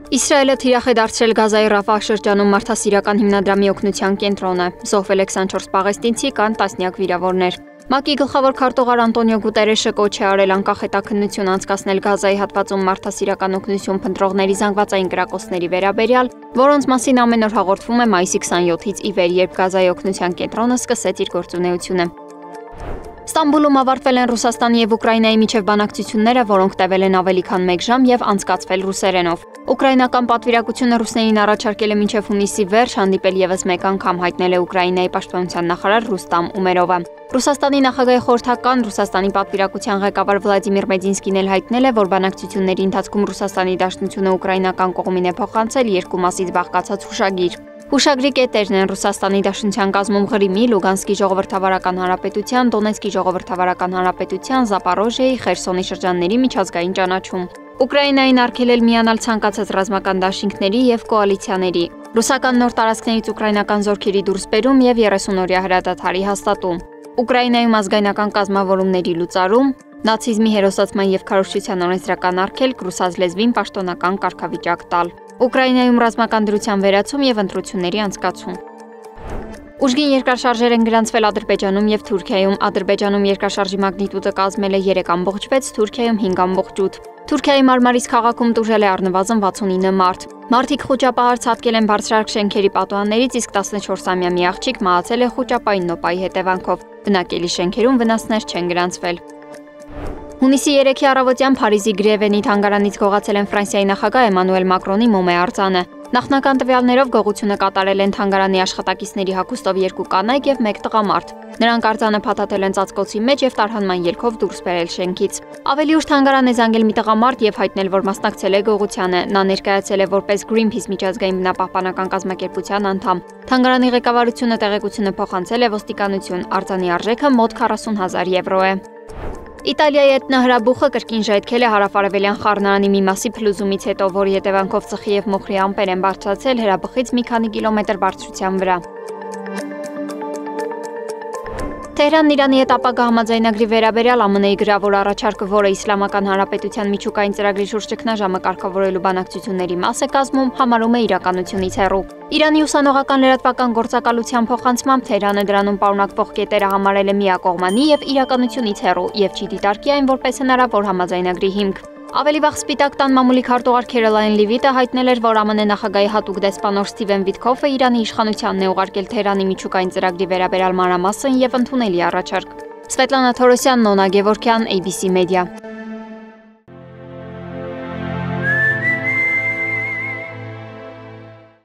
Իսրայելը թիրախ է դարձրել Գազայի Ռաֆահ շրջանում մարդասիրական հիմնադրամի օգնության կենտրոնը։ Զոհվել է 24 պաղեստինցի, կան տասնյակ վիրավորներ։ ՄԱԿ-ի գլխավոր քարտուղար Անտոնիո Գուտերեշը կոչ է արել անկախ հետաքննություն անցկացնել Գազայի հատվածում մարդասիրական օգնություն փնտրողների զանգվածային կրակոցների վերաբերյալ, որոնց մասին ամեն օր հաղորդվում է մայիսի 27-ից ի վեր, երբ Գազայի օգնության կենտրոնը սկսեց իր գործունեությունը։ Ստամբուլում ավարտվել են Ռուսաստանի եւ Ուկրաինայի միջև բանակցությունները, որոնք տևել են ավելի քան 1 ժամ եւ անցկացվել ռուսերենով։ Ուկրաինական պատվիրակությունը ռուսներին առաջարկել է մինչև հունիսի վերջ հանդիպել եւս մեկ անգամ, հայտնել է Ուկրաինայի պաշտպանության նախարար Ռուստամ Ումերովը։ Ռուսաստանի նախագահի խորհրդական Ռուսաստանի պատվիրակության ղեկավար Վլադիմիր Մեդինսկին էլ հայտնել է, որ բանակցությունների ընթացքում Ռուսաստանի դաշնությունը ուկրաինական կողմին է փոխանցել 2 մասից բաղկացած հուշագիր։ Հուշագրի կետերն են Ռուսաստանի Դաշնության կազմում Ղրիմի, Լուգանսկի ժողովրդավարական հանրապետության, Դոնեցկի ժողովրդավարական հանրապետության, Զապարոժիայի, Խերսոնի շրջանների միջազգային ճանաչում։ Ուկրաինային արգելել միանալ ցանկացած ռազմական դաշինքների եւ կոալիցիաների, ռուսական նոր տարածքներից ուկրաինական զորքերի դուրսբերում եւ 30-օրյա հրադադարի հաստատում, Ուկրաինայում ազգայնական կազմավորումների լուծարում, նացիզմի հերոսացման եւ քարոզչության օրենսդրական արգելք, ռուսաց լեզվին պաշտոնական կարգավիճակ տալ, Ուկրաինայում ռազմական դրության վերացում եւ ընտրությունների անցկացում։ Ուժգին երկրաշարժեր են գրանցվել Ադրբեջանում եւ Թուրքիայում։ Ադրբեջանում երկրաշարժի մագնիտուդը կազմել է 3.6, Թուրքիայում 5.8։ Թուրքիայի Մարմարիս քաղաքում տուժել է առնվազն 69 մարդ։ Մարդիկ խոճապահար ցատկել են բարձրարկ շենքերի պատուհաններից, իսկ 14-ամյա մի աղջիկ մահացել է խոճապային նոպայի հետևանքով։ Բնակելի շենքերում վնասներ չեն գրանցվել։ Հունիսի 3-ի առավոտյան Փարիզի Գրևենի թանգարանից գողացել են Ֆրանսիայի նախագահ Էմանուել Մակրոնի մոմե արձանը։ Նախնական տվյալներով գողությունը կատարել են թանգարանի աշխատակիցների հագուստով 2 կանայք եւ 1 տղամարդ։ Նրանք արձանը փաթաթել են ծածկոցի մեջ եւ տարհանման ելքով դուրս բերել շենքից։ Ավելի ուշ թանգարան է զանգել մի տղամարդ եւ հայտնել, որ մասնակցել է գողությանը։ Նա ներկայացել է որպես Greenpeace միջազգային բնապահպանական կազմակերպության անդամ։ Թանգարանի ղեկավարությունը տեղեկությունը փոխանցել է ոստիկանություն։ Արձանի արժեքը մոտ 40,000 եվրո է։ Իտալիայի էթնահրաբուխը կրկին ժայթքել է հարավարևելյան խառնարանի մի մասի փլուզումից հետո, որի հետևանքով ծխի եւ մոխրի ամպեր են բարձրացել հրաբխից մի քանի կիլոմետր բարձրության վրա։ Թեհրանն Իրանի հետ ապագա համաձայնագրի վերաբերյալ ԱՄՆ-ի գրավոր առաջարկը, որը Իսլամական Հանրապետության միջուկային ծրագրի շուրջ ճգնաժամը կարգավորելու բանակցությունների մաս է կազմում, համարում է իրականությունից հեռու։ Իրանի ուսանողական լրատվական գործակալության փոխանցմամբ Թեհրանը դրանում պարունակվող կետերը համարել է միակողմանի եւ իրականությունից հեռու եւ չի դիտարկի այն որպես հնարավոր համաձայնագրի հիմք։ Ավելի վաղ Սպիտակ տան մամուլի քարտուղար Քերոլայն Լիվիտը հայտնել էր, որ ԱՄՆ նախագահի հատուկ դեսպանոր Սթիվեն Վիտքոֆը Իրանի իշխանությանն է ուղարկել Թեհրանի միջուկային ծրագրի վերաբերյալ մանրամասն եւ ընդունելի առաջարկ։ Սվետլանա Թորոսյան, Նոնա Գևորգյան, ABC Media։